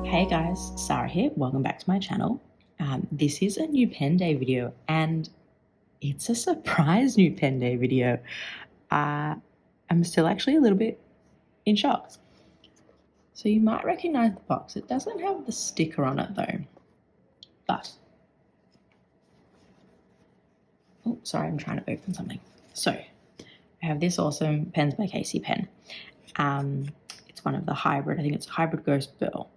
Hey guys, Sarah here. Welcome back to my channel. This is a new pen day video and it's a surprise new pen day video. I'm still actually a little bit in shock. So you might recognize the box. It doesn't have the sticker on it though. But, oh, sorry, I'm trying to open something. So I have this awesome pensbycasey pen. It's one of the hybrid, I think it's a hybrid Ghost Pearl.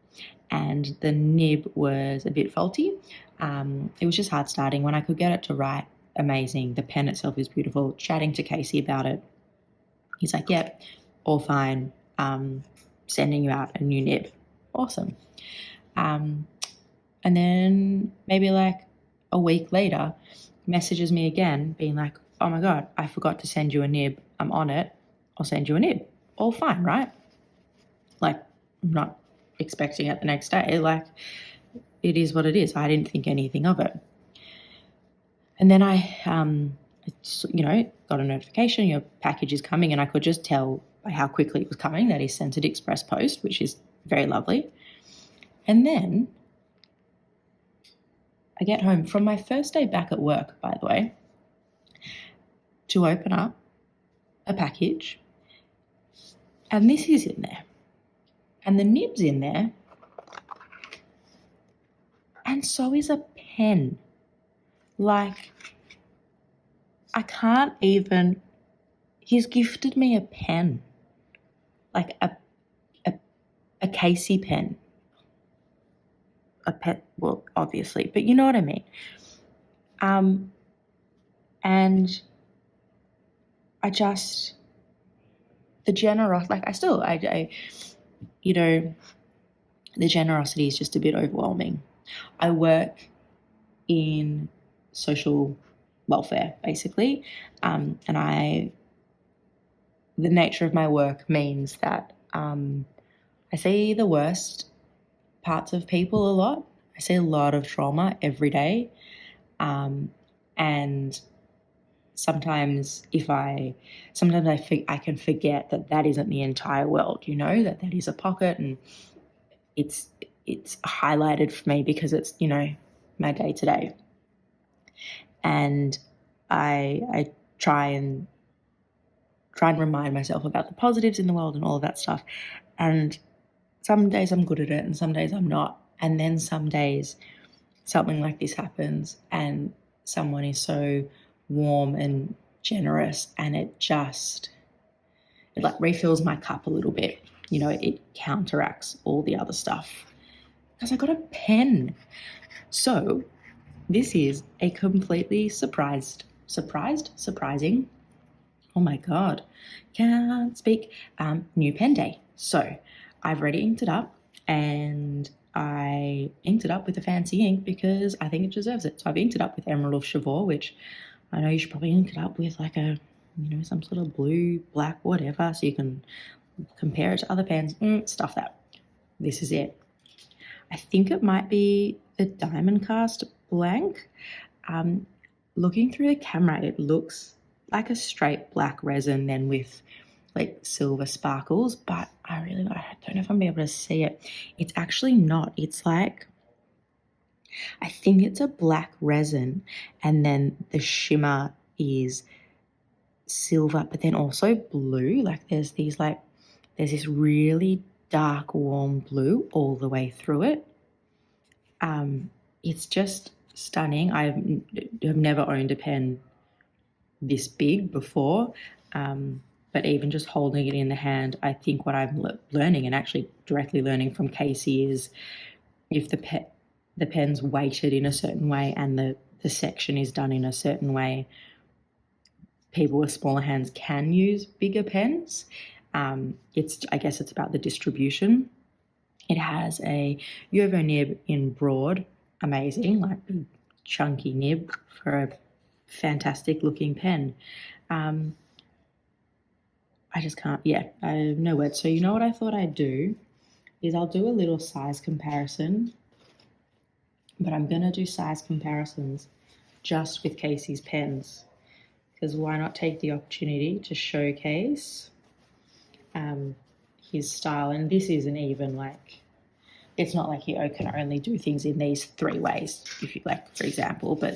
And the nib was a bit faulty. It was just hard starting. When I could get it to write, amazing. The pen itself is beautiful. Chatting to Casey about it, he's like, yep, all fine. Sending you out a new nib. Awesome. And then maybe like a week later, messages me again being like, oh my God, I forgot to send you a nib. I'm on it. I'll send you a nib. All fine, right? Like, I'm not expecting it the next day. Like, it is what it is. I didn't think anything of it. And then I got a notification, your package is coming, and I could just tell by how quickly it was coming that he sent it express post, which is very lovely. And then I get home from my first day back at work, by the way, to open up a package, and this is in there. And the nib's in there, and so is a pen. Like, I can't even, he's gifted me a pen, like a Casey pen. A pen, well, obviously, but you know what I mean. And I just, the generosity, like the generosity is just a bit overwhelming. I work in social welfare, basically, and the nature of my work means that I see the worst parts of people a lot. I see a lot of trauma every day, and sometimes I can forget that isn't the entire world. That is a pocket, and it's highlighted for me because it's my day to day. And I try and remind myself about the positives in the world and all of that stuff. And some days I'm good at it and some days I'm not. And then some days something like this happens and someone is so warm and generous, and it like refills my cup a little bit. It counteracts all the other stuff because I got a pen. So this is a completely surprising, oh my God, can't speak, new pen day. So I've already inked it up, and I inked it up with a fancy ink because I think it deserves it. So I've inked it up with Emerald of Chivor, which I know you should probably ink it up with like a, some sort of blue, black, whatever, so you can compare it to other pens. Stuff that. This is it. I think it might be the Diamond Cast Blank. Looking through the camera, it looks like a straight black resin then with like silver sparkles, but I don't know if I'm able to see it. It's actually not. It's like, I think it's a black resin, and then the shimmer is silver, but then also blue. Like there's this really dark, warm blue all the way through it. It's just stunning. I have never owned a pen this big before, but even just holding it in the hand, I think what I'm learning, and actually directly learning from Casey, is if the pen's weighted in a certain way and the section is done in a certain way, people with smaller hands can use bigger pens. I guess it's about the distribution. It has a jowo nib in broad, amazing, like big chunky nib for a fantastic looking pen. I just can't, I have no words. So you know what I thought I'd do is I'll do a little size comparison, but I'm going to do size comparisons just with Casey's pens, because why not take the opportunity to showcase his style. And this isn't even like it's not like you can only do things in these 3 ways, if you like, for example, but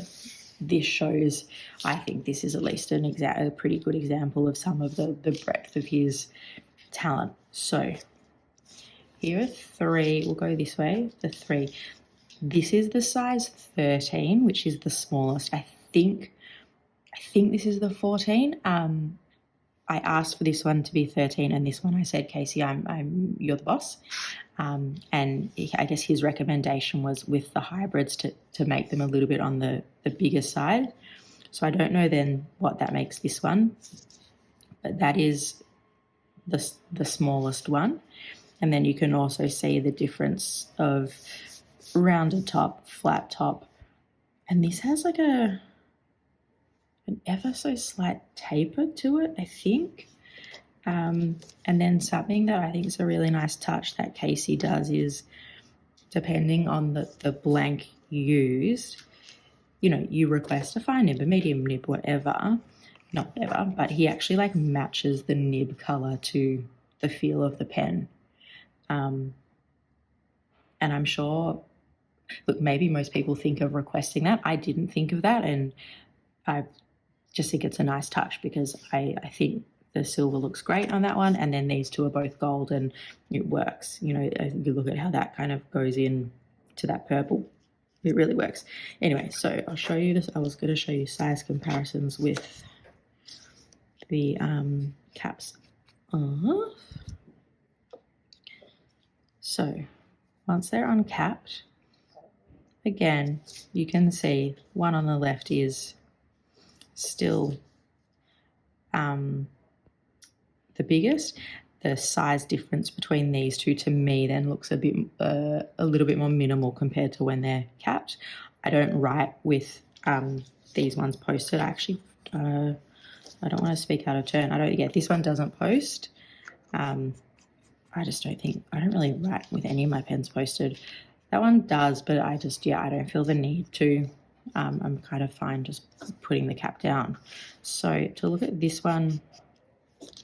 this shows, I think this is at least a pretty good example of some of the breadth of his talent. So here are 3, we'll go this way, the 3. This is the size 13, which is the smallest. I think this is the 14. I asked for this one to be 13, and this one I said, Casey, you're the boss. And I guess his recommendation was with the hybrids to make them a little bit on the bigger side. So I don't know then what that makes this one, but that is the smallest one. And then you can also see the difference of rounded top, flat top, and this has like an ever so slight taper to it, I think. And then something that I think is a really nice touch that Casey does is, depending on the blank used, you request a fine nib, a medium nib, whatever, not whatever, but he actually like matches the nib color to the feel of the pen. And I'm sure, look, maybe most people think of requesting that. I didn't think of that, and I just think it's a nice touch because I think the silver looks great on that one, and then these two are both gold and it works. You look at how that kind of goes in to that purple. It really works. Anyway, so I'll show you this. I was going to show you size comparisons with the caps off. So once they're uncapped, again, you can see one on the left is still the biggest. The size difference between these two to me then looks a little bit more minimal compared to when they're capped. I don't write with these ones posted. I actually I don't want to speak out of turn. This one doesn't post. I don't really write with any of my pens posted. That one does, but I don't feel the need to. I'm kind of fine just putting the cap down. So to look at this one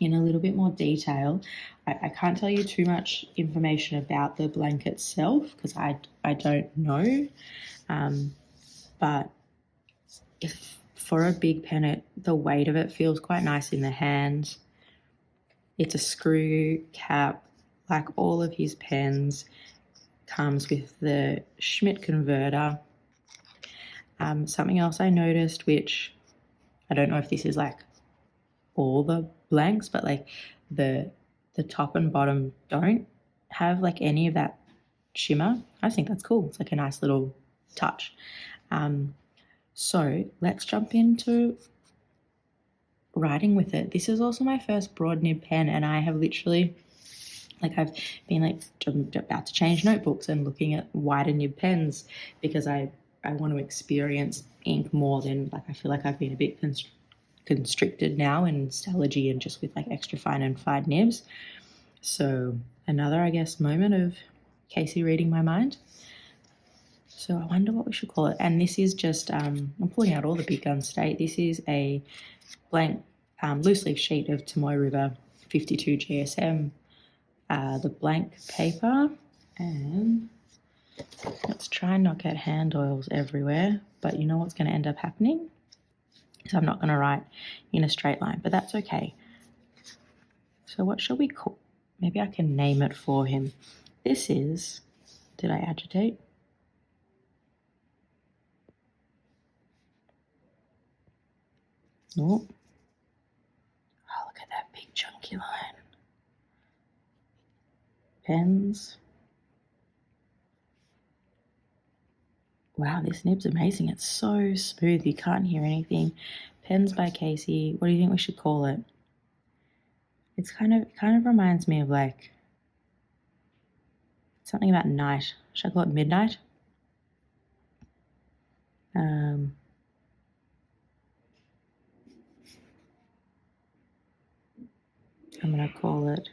in a little bit more detail, I can't tell you too much information about the blank itself because I don't know. But if for a big pen, the weight of it feels quite nice in the hand. It's a screw cap, like all of his pens. Comes with the Schmidt converter. Something else I noticed, which I don't know if this is like all the blanks, but like the top and bottom don't have like any of that shimmer. I think that's cool. It's like a nice little touch. So let's jump into writing with it. This is also my first broad nib pen, and I have literally, I've been about to change notebooks and looking at wider nib pens because I want to experience ink more than I feel like I've been a bit constricted now in Stalogy and just with extra fine and fine nibs. So another, I guess, moment of Casey reading my mind. So I wonder what we should call it. And this is just, I'm pulling out all the big guns today. This is a blank loose leaf sheet of Tamoy River 52 GSM. The blank paper, and let's try and not get hand oils everywhere, but you know what's going to end up happening is I'm not going to write in a straight line, but that's okay. So what shall we call? Maybe I can name it for him. This is, did I agitate? Nope. Oh, look at that big chunky line. Pens. Wow, this nib's amazing. It's so smooth. You can't hear anything. Pens by Casey. What do you think we should call it? It kind of reminds me of something about night. Should I call it midnight? I'm gonna call it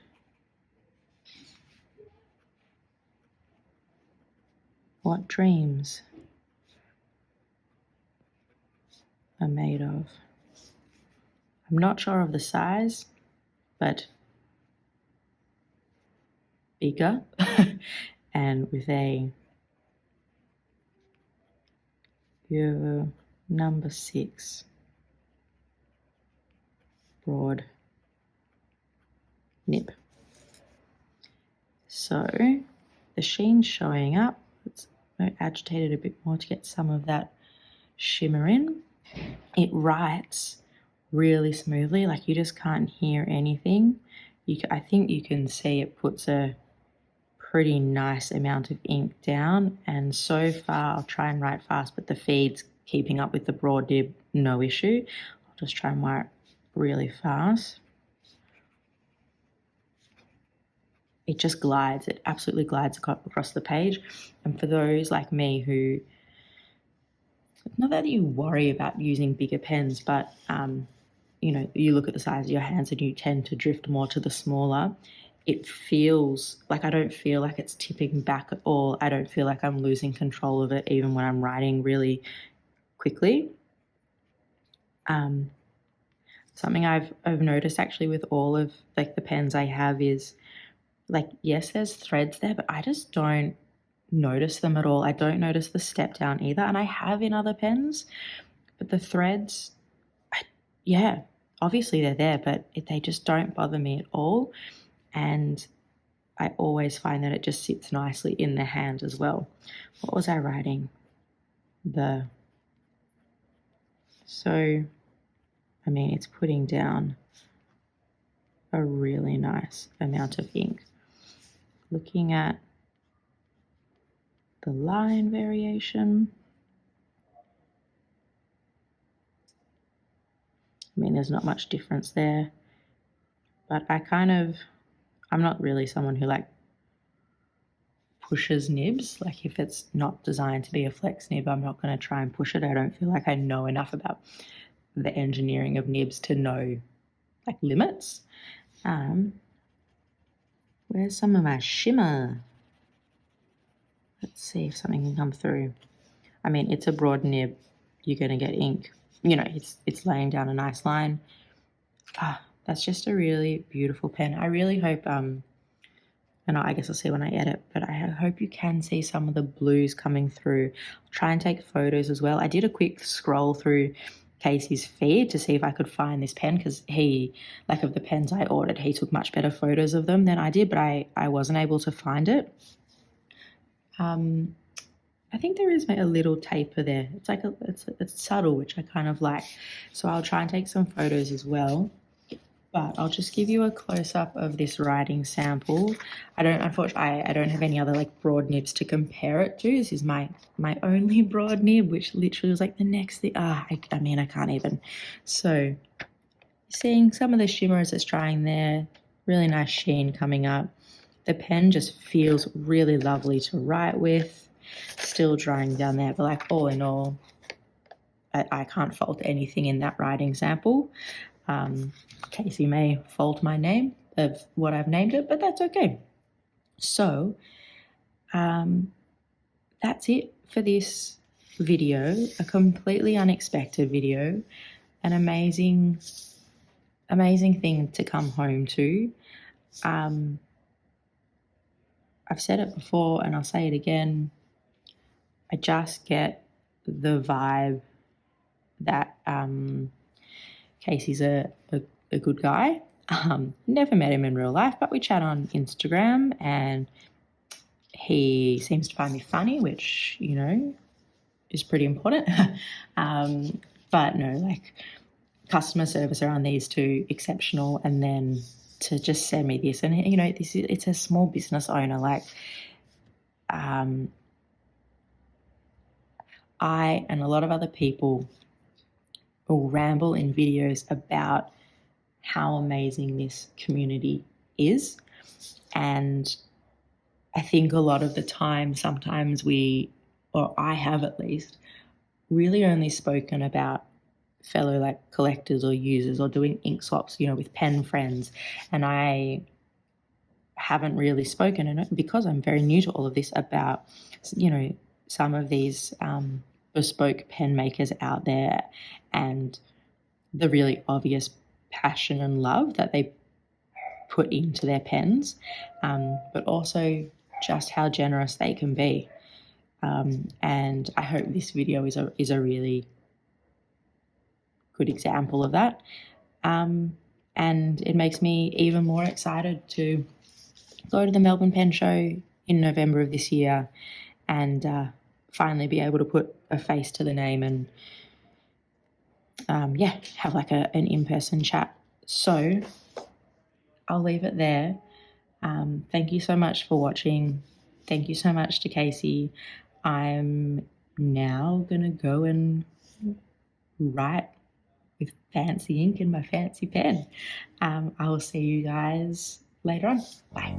What Dreams Are Made Of. I'm not sure of the size, but bigger and with your number 6 broad nib. So the sheen's showing up. Let's agitate it a bit more to get some of that shimmer in. It writes really smoothly, like you just can't hear anything. I think you can see it puts a pretty nice amount of ink down, and so far I'll try and write fast, but the feed's keeping up with the broad nib, no issue. I'll just try and write really fast. It just glides, it absolutely glides across the page. And for those like me who, not that you worry about using bigger pens, but you know, you look at the size of your hands and you tend to drift more to the smaller, it feels like, I don't feel like it's tipping back at all. I don't feel like I'm losing control of it even when I'm writing really quickly. Something I've noticed actually with all of like the pens I have is, like, yes, there's threads there, but I just don't notice them at all. I don't notice the step down either. And I have in other pens, but the threads, yeah, obviously they're there, but they just don't bother me at all. And I always find that it just sits nicely in the hand as well. What was I writing? So, I mean, it's putting down a really nice amount of ink. Looking at the line variation, I mean, there's not much difference there, but I'm not really someone who like pushes nibs. Like if it's not designed to be a flex nib, I'm not going to try and push it. I don't feel like I know enough about the engineering of nibs to know like limits. Where's some of my shimmer? Let's see if something can come through. I mean, it's a broad nib. You're going to get ink. You know, it's laying down a nice line. That's just a really beautiful pen. I really hope, and I guess I'll see when I edit, but I hope you can see some of the blues coming through. I'll try and take photos as well. I did a quick scroll through Casey's feed to see if I could find this pen, because he, like of the pens I ordered, he took much better photos of them than I did, but I wasn't able to find it. I think there is a little taper there. It's like it's subtle, which I kind of like. So I'll try and take some photos as well. But I'll just give you a close-up of this writing sample. Unfortunately, I don't have any other like broad nibs to compare it to. This is my only broad nib, which literally was like the next thing. I mean, I can't even. So seeing some of the shimmer as it's drying there, really nice sheen coming up. The pen just feels really lovely to write with. Still drying down there, but like all in all, I can't fault anything in that writing sample. Casey may fault my name of what I've named it, but that's okay. So that's it for this video, a completely unexpected video, an amazing thing to come home to. I've said it before and I'll say it again. I just get the vibe that Casey's a good guy. Never met him in real life, but we chat on Instagram and he seems to find me funny, which, you know, is pretty important. But no, like customer service around these two, exceptional. And then to just send me this, and you know, it's a small business owner. Like, I and a lot of other people will ramble in videos about how amazing this community is. And I think a lot of the time, sometimes we, or I have at least, really only spoken about fellow like collectors or users or doing ink swaps, you know, with pen friends. And I haven't really spoken, and because I'm very new to all of this, about, you know, some of these bespoke pen makers out there and the really obvious passion and love that they put into their pens, but also just how generous they can be. And I hope this video is a really good example of that. And it makes me even more excited to go to the Melbourne Pen Show in November of this year and finally be able to put a face to the name and have like an in-person chat. So I'll leave it there. Thank you so much for watching. Thank you so much to Casey. I'm now gonna go and write with fancy ink in my fancy pen. I will see you guys later on. Bye.